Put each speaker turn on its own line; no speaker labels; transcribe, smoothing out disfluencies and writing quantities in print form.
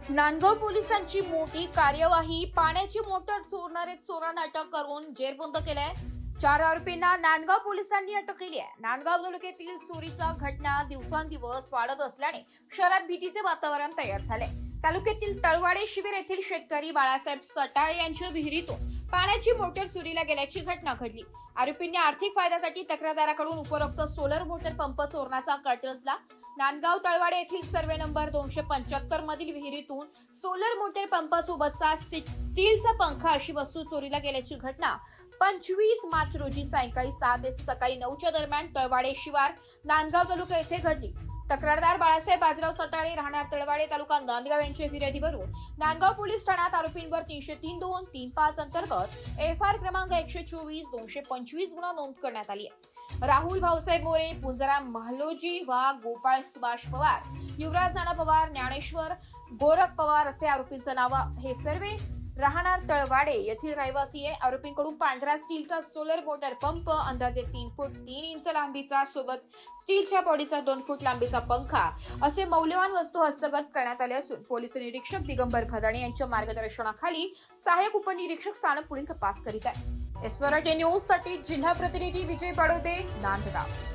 नांदगाव पोलिसांची मोठी कार्यवाही. पाण्याची मोटर चोरणारे चोरांना अटक करून जेरबंद केलंय. 4 आरोपींना नांदगाव पोलिसांनी अटक केली आहे. नांदगाव तालुक्यातील चोरीचा घटना दिवसांदिवस वाढत असल्याने शहरात भीतीचे वातावरण तयार झाले. तालुक्यातील तळवाडे शिबिर येथील शेतकरी बाळासाहेब सटाळे यांच्या विहिरीतून पाण्याची मोटर चोरीला गेल्याची घटना घडली. आरोपींनी आर्थिक फायद्यासाठी तक्रारदाराकडून उपरोक्त सोलर मोटर पंप चोरण्याचा कट रचला. नांदगाव तळवाडे येथील सर्वे नंबर 275 मधील विहिरीतून सोलर मोटर पंपासोबतचा स्टीलचा पंखा अशी वस्तू चोरीला गेल्याची घटना 25 मार्च रोजी सायंकाळी 6 ते सकाळी 9च्या दरम्यान तळवाडे शिवार नांदगाव तालुका येथे घडली. तक्रारदार बाळासाहेब बाजीराव सटाळे राहणार तळवाडे तालुका नांदगाव यांच्या फिर्यादीवरून नांदगाव पोलीस ठाण्यात आरोपींवर 303-2-35 अंतर्गत एफआर क्रमांक 124-225 गुन्हा नोंद करण्यात आली आहे. राहुल भाऊसाहेब मोरे, पुंजराम महलोजी वाघ, गोपाळ सुभाष पवार, युवराज नाना पवार, ज्ञानेश्वर गोरख पवार असे आरोपींचं नाव. हे सर्व राहणार तळवाडे येथील रहिवासी आहे. आरोपींकडून पांढरा स्टीलचा सोलर मोटर पंप, अंदाजे 3 फूट 3 इंच लांबीचा सोबत स्टीलच्या बॉडीचा 2 फूट लांबीचा पंखा असे मौल्यवान वस्तू हस्तगत करण्यात आले असून पोलीस निरीक्षक दिगंबर खदाणे यांच्या मार्गदर्शनाखाली सहाय्यक उपनिरीक्षक सानप पुढील तपास करीत आहे. एसपीआरटी न्यूज साठी जिल्हा प्रतिनिधी विजय बडोदे, नांदगाव.